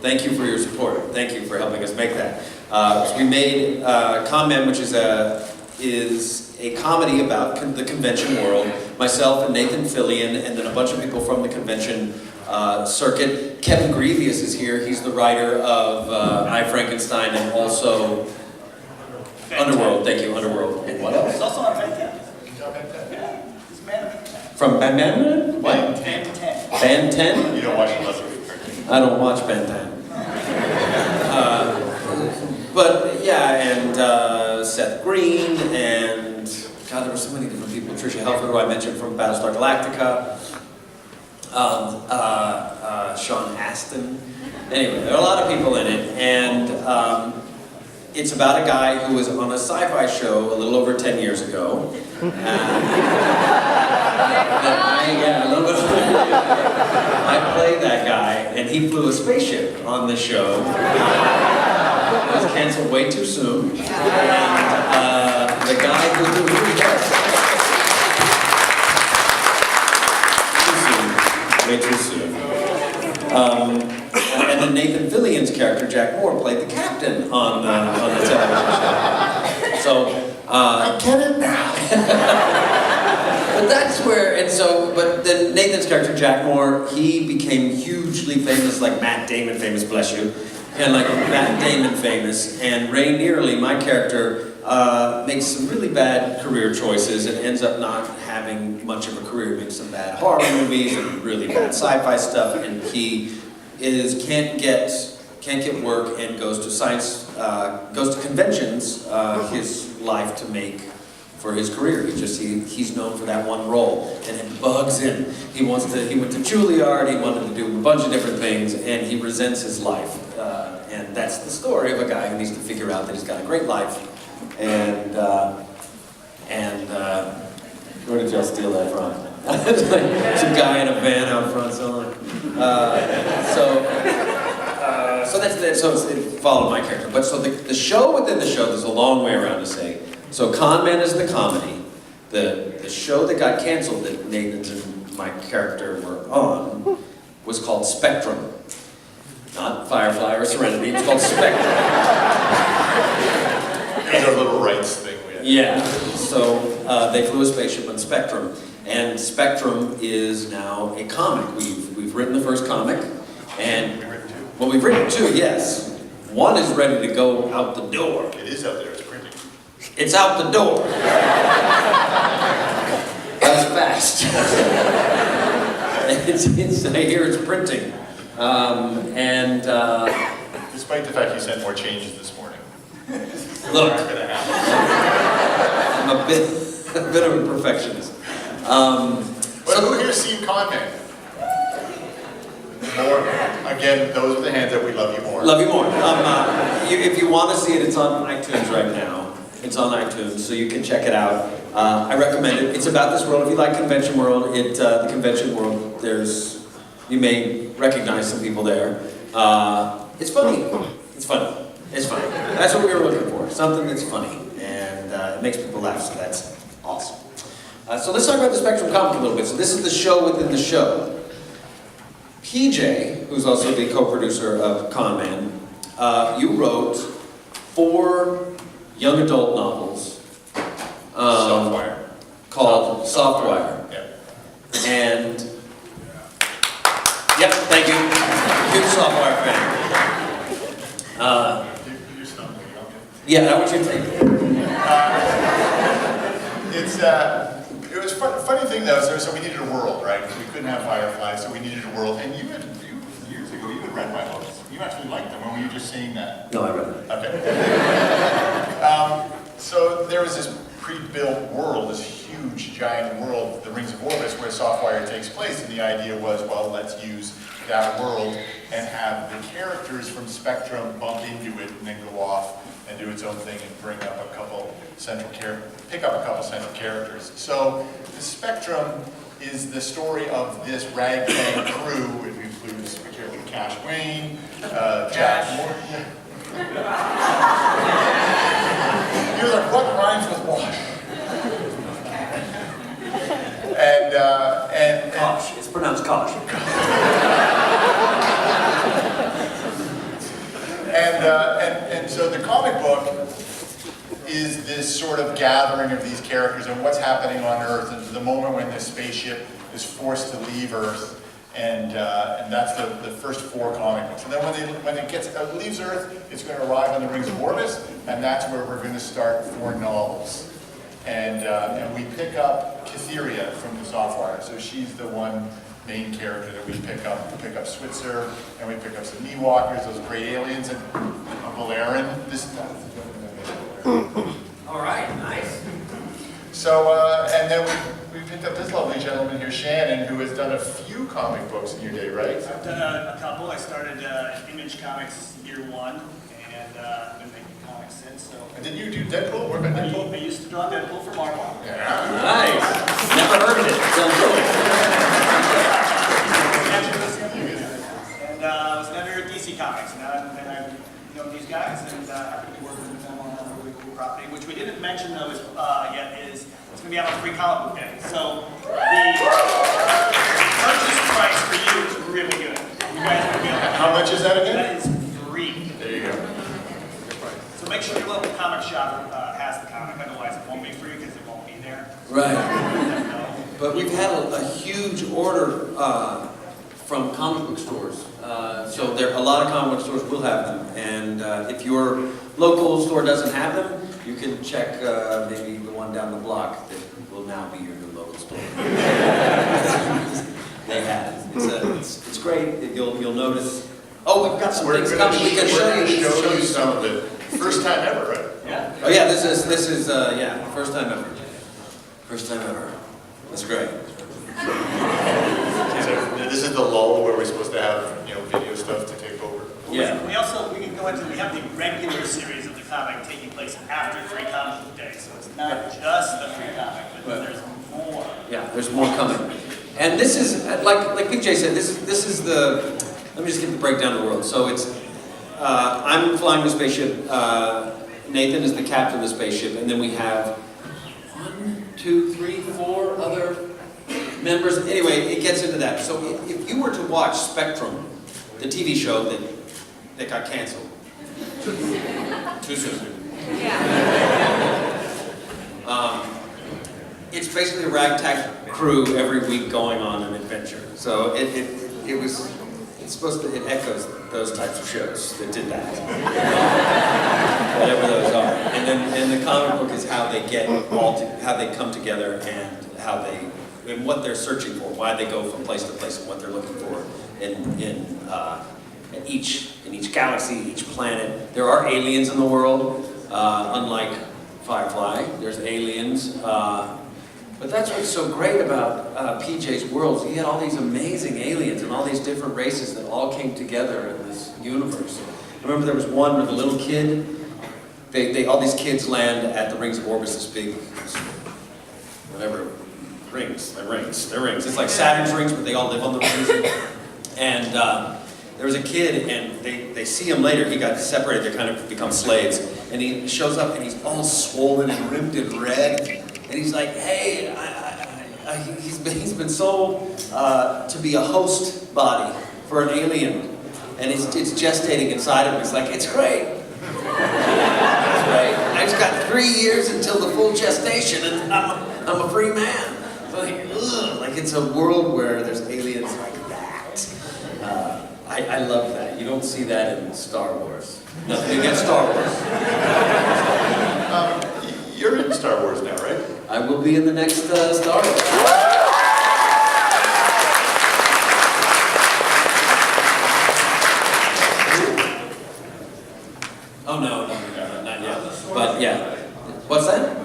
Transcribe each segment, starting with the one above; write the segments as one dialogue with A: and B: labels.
A: Thank you for your support. Thank you for helping us make that. So we made Con Men, which is a comedy about the convention world. Myself and Nathan Fillion, and then a bunch of people from the convention circuit. Kevin Grevious is here. He's the writer of I, Frankenstein, and also Underworld. Thank you, Underworld. And what else?
B: He's also on Ben 10. Yeah, he's a man of Ben 10.
A: From Ben 10? What?
B: Ben 10.
A: Ben 10?
C: You don't watch Leslie.
A: I don't watch Ben 10. But yeah, and Seth Green, and God, there were so many different people. Tricia Helfer, who I mentioned from Battlestar Galactica. Sean Astin. Anyway, there are a lot of people in it, and it's about a guy who was on a sci-fi show a little over 10 years ago. I played that guy, and he flew a spaceship on the show. It was canceled way too soon. And the guy who way too soon. And then Nathan Fillion's character, Jack Moore, played the captain on the television show. So,
C: I get it now.
A: but that's where, but then Nathan's character, Jack Moore, he became hugely famous, like Matt Damon famous, bless you, and like Matt Damon famous. And Ray Nearly, my character, makes some really bad career choices and ends up not having much of a career. He makes some bad horror movies and really bad sci-fi stuff, and he can't get work and goes to conventions his life to make for his career. He's known for that one role, and it bugs him. He went to Juilliard, he wanted to do a bunch of different things, and he resents his life. And that's the story of a guy who needs to figure out that he's got a great life. And where did y'all steal that from? Some guy in a van out front selling. So it followed my character. But so the show within the show, there's a long way around to say. So Con Men is the comedy. The show that got canceled that Nathan's and my character were on was called Spectrum. Not Firefly or Serenity, it's called Spectrum.
C: It's our little rights thing we had.
A: Yeah, so they flew a spaceship on Spectrum, and Spectrum is now a comic. We've written the first comic, and we've written two, yes. One is ready to go out the door.
C: It is out there, it's printing.
A: It's out the door. That was fast. I hear it's printing.
C: Despite the fact you sent more changes this morning.
A: Look,
C: Not gonna happen.
A: I'm a bit of a perfectionist.
C: But who here seen Con Men? More. Again, those are the hands that we love you more.
A: Love you more. If you want to see it, it's on iTunes right now. It's on iTunes, so you can check it out. I recommend it. It's about this world. If you like Convention World, the Convention World, you may recognize some people there. It's funny. It's funny. It's funny. That's what we were looking for. Something that's funny. And it makes people laugh, so that's awesome. So let's talk about the Spectrum comic a little bit. So this is the show within the show. PJ, who's also the co-producer of Con Men, you wrote 4 young adult novels.
C: Softwire.
A: Called Softwire.
C: Yep.
A: And, yep, thank you. Huge Softwire fan. Yeah, that was your take.
C: It was funny thing though. So we needed a world, right? We couldn't have Firefly, so we needed a world. And you years ago, you had read my books. You actually liked them, or were you just saying that?
A: No, I read it.
C: Okay. So there was this pre-built world, this huge, giant world, the Rings of Orbis, where Softwire takes place. And the idea was, well, let's use that world and have the characters from Spectrum bump into it and then go off and do its own thing and bring up a couple pick up a couple central characters. So the Spectrum is the story of this ragtag crew. It includes Cash Wayne, Jack Moore. You're like, what rhymes with what? And
A: Kosh. It's pronounced Kosh.
C: And so the comic book is this sort of gathering of these characters and what's happening on Earth, and the moment when this spaceship is forced to leave Earth, and that's the first 4 comic books. And then when it leaves Earth, it's going to arrive on the Rings of Orbis, and that's where we're going to start 4 novels. And we pick up Cytheria from the Softwire, so she's the one main character that we pick up. We pick up Switzer, and we pick up some Ewalkers, those great aliens, and Valerian.
B: All right, nice.
C: So, and then we picked up this lovely gentleman here, Shannon, who has done a few comic books in your day, right?
D: I've done a couple. I started Image Comics year 1, and I've been making comics since. So.
C: And did you do Deadpool? Work on Deadpool?
D: I used to draw Deadpool for Marvel.
C: Yeah.
A: Nice. Never heard of it. Sounds cool.
D: And I was an editor at DC Comics, and I've known these guys, and happy to work with them on a really cool property, which we didn't mention though yet is it's going to be out on Free Comic Book Day. So the purchase price for you is really good. You guys will be able to.
C: How much is that again?
D: That is free.
C: There you go.
D: So make sure your local comic shop has the comic, otherwise it won't be free because it won't be there.
A: Right.
D: No.
A: But we've had a huge order from comic book stores. So a lot of comic book stores will have them. And if your local store doesn't have them, you can check maybe the one down the block that will now be your new local store. They have. It's great. You'll notice. Oh, we've got some things coming. We can show you
C: some of it. First time ever, right?
D: Yeah.
A: Oh yeah, this is yeah, first time ever. First time ever. That's great.
C: So this is the lull where we're supposed to have video stuff to take over.
A: Yeah.
D: We can go into, we have the regular series of the comic taking place after Free Comic Book Day, so it's not just the free comic, but there's more.
A: Yeah, there's more coming. And this is, like PJ said, this is the, let me just give the breakdown of the world. So it's, I'm flying the spaceship, Nathan is the captain of the spaceship, and then we have 1, 2, 3, 4 other members. Anyway, it gets into that. So if you were to watch Spectrum, the TV show that got canceled, too soon. It's basically a ragtag crew every week going on an adventure. So it echoes those types of shows that did that. Whatever those are. And the comic book is how they get how they come together and and what they're searching for, why they go from place to place, and what they're looking for in each galaxy, each planet. There are aliens in the world, unlike Firefly. There's aliens. But that's what's so great about PJ's world. He had all these amazing aliens and all these different races that all came together in this universe. I remember there was one with a little kid. All these kids land at the Rings of Orbis, this big, whatever, rings. It's like Saturn's rings, but they all live on the rings. And there was a kid, and they see him later. He got separated. They kind of become slaves. And he shows up, and he's all swollen and ripped and red. And he's like, hey, he's been sold to be a host body for an alien. And it's gestating inside of him. It's like, it's great. It's great. I just got 3 years until the full gestation, and I'm a free man. Like it's a world where there's aliens like that. I love that. You don't see that in Star Wars. Nothing against Star Wars.
C: You're in Star Wars now, right?
A: I will be in the next Star Wars. Oh no, not yet. But yeah. What's that?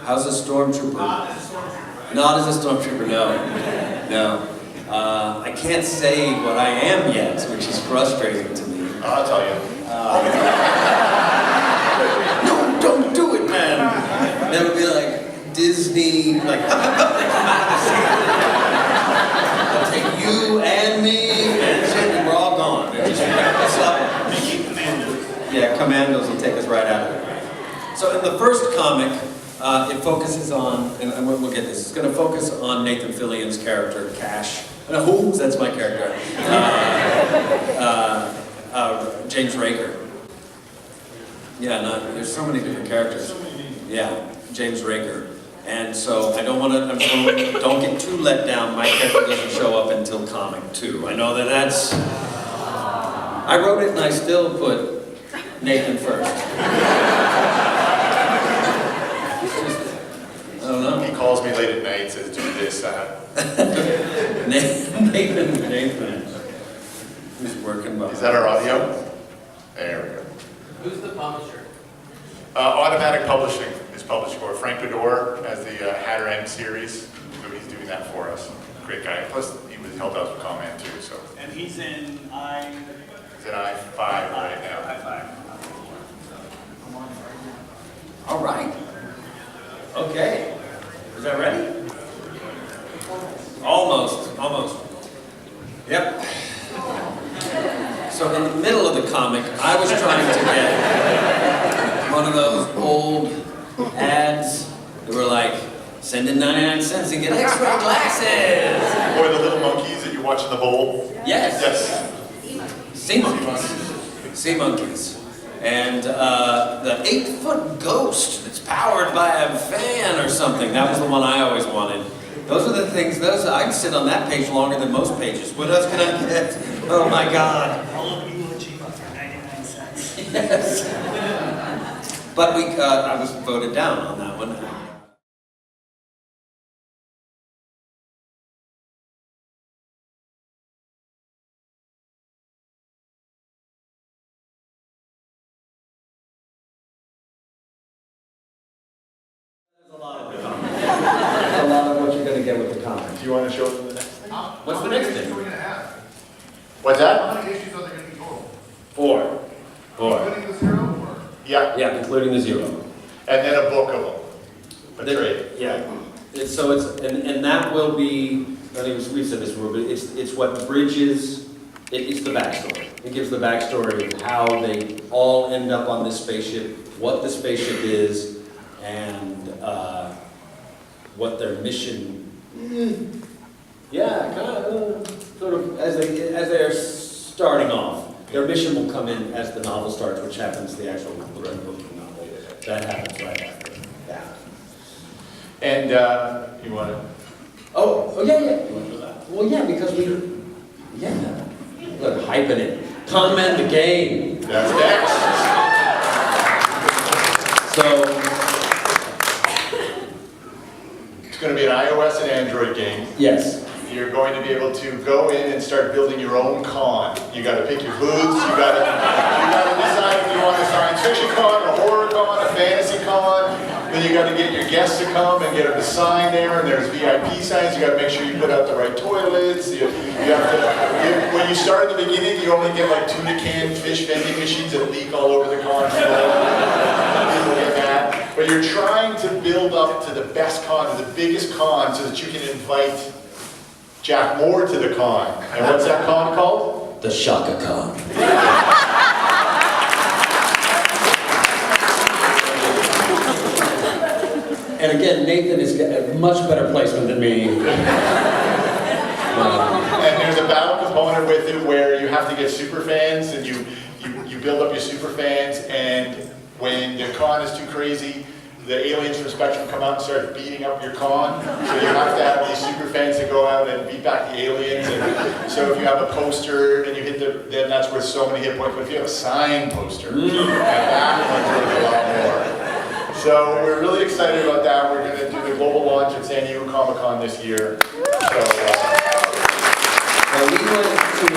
A: How's a stormtrooper? Not as a stormtrooper, no. I can't say what I am yet, which is frustrating to me.
C: I'll tell you.
A: No, don't do it, man. That would be like Disney, like, they'll take you and me, and we're all gone. They'll just wrap us up. Yeah, Commandos will take us right out of there. So in the first comic, it focuses on, and we'll get this, it's going to focus on Nathan Fillion's character, Cash. That's my character. James Raker. Yeah, there's so many different characters. Yeah, James Raker. And so I don't want to, don't get too let down. My character doesn't show up until comic 2. I know that's, I wrote it and I still put Nathan first. I don't know.
C: He calls me late at night, says, do this,
A: Nathan. Who's working well.
C: Is that our audio? There we go.
B: Who's the publisher?
C: Automatic Publishing is published for Frank Bedore as the Hatter End series, so he's doing that for us. Great guy. Plus, he helped us with Comment too, so.
D: And he's in
C: He's at I-5 right now.
D: I-5.
A: All right. Okay. Is that ready? Almost. Yep. So in the middle of the comic, I was trying to get one of those old ads that were like, send in 99 cents and get X-ray glasses.
C: Or the little monkeys that you watch in the bowl.
A: Yes. Sea monkeys. And the 8-foot ghost that's powered by a fan or something. That was the one I always wanted. Those are the things, I can sit on that page longer than most pages. What else can I get? Oh my God.
D: All of you and Chief for 99 cents.
A: Yes. But I was voted down on that one. There's a lot of what you're going to get with the comics.
C: Do you want to show them the next thing?
A: What's the next thing?
C: What's that?
B: How many issues are there going to be total?
A: 4.
B: Including the 0 or?
C: Yeah,
A: Yeah, including the 0.
C: and then a book of them. A trade.
A: Yeah. And that will be, I think we said this before, but it's what bridges, it's the backstory. It gives the backstory of how they all end up on this spaceship, what the spaceship is, and what their mission. Yeah, sort of as they're starting off. Their mission will come in as the novel starts, which happens the actual book of the novel. That happens right after that.
C: And you want to?
A: Oh yeah. You want to do that? Well, yeah, because look, hyping it. Comment the game.
C: That's next.
A: So,
C: It's going to be an iOS and Android game.
A: yes.
C: You're going to be able to go in and start building your own con. You got to pick your booths. You got to decide if you want a science fiction con, a horror con, a fantasy con. Then you got to get your guests to come and get them to sign there. And there's VIP signs. You got to make sure you put out the right toilets. You have to. When you start at the beginning, you only get like tuna can fish vending machines that leak all over the con floor. People get that. But you're trying to build up to the best con, to the biggest con, so that you can invite Jack Moore to the con. And what's that con called?
A: The Shaka Con. And again, Nathan is a much better placement than me.
C: And there's a battle component with it where you have to get super fans, and you build up your super fans, and when the con is too crazy, the aliens from Spectrum come out and start beating up your con. So you have to have these super fans that go out and beat back the aliens. And so if you have a poster and you hit then that's worth so many hit points. But if you have a signed poster, and that one's worth a lot more. So we're really excited about that. We're going to do the global launch at San Diego Comic Con this year. So,
A: we went to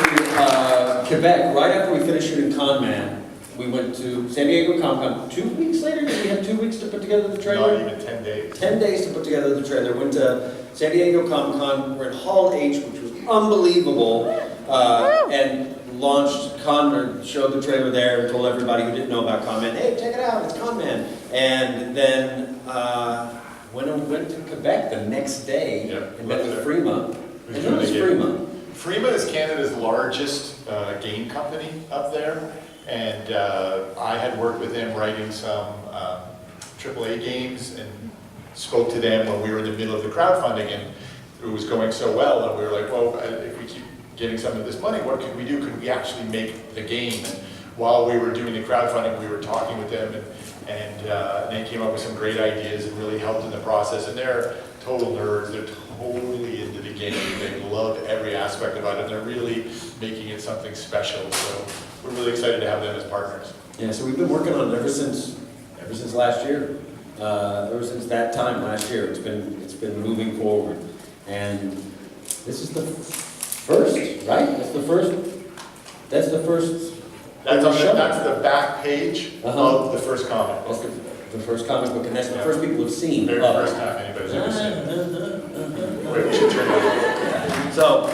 A: Quebec right after we finished shooting Con Man. We went to San Diego Comic Con 2 weeks later. Did we have 2 weeks to put together the trailer?
C: not even 10 days.
A: 10 days to put together the trailer. Went to San Diego Comic Con. We're in Hall H, which was unbelievable, and launched showed the trailer there, and told everybody who didn't know about Con Man, hey, check it out, it's Con Man. And then went to Quebec the next day and met with Freema. And who was Freema?
C: Freema is Canada's largest game company up there. And I had worked with them writing some AAA games and spoke to them when we were in the middle of the crowdfunding, and it was going so well, and we were like, well, if we keep getting some of this money, what could we do? Could we actually make the game? And while we were doing the crowdfunding, we were talking with them, and they came up with some great ideas and really helped in the process. And they're total nerds. They're totally into the game. They love every aspect about it. And they're really making it something special. So we're really excited to have them as partners.
A: Yeah, so we've been working on it ever since last year. Ever since that time last year, it's been moving forward. And this is the first, right? That's the first.
C: That's the back page of the first comic
A: That's
C: book.
A: the first comic book, and that's the first people have seen.
C: Very
A: of it.
C: first time anybody's ever seen it. Wait, we should turn that.
A: So.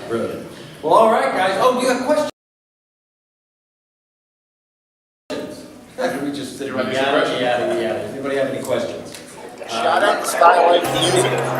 A: Brilliant. Well, all right, guys. Oh, do you have questions? After we just sit
C: You want to
A: yeah.
C: ask a question?
A: Anybody have any questions?
B: Shot at style like music.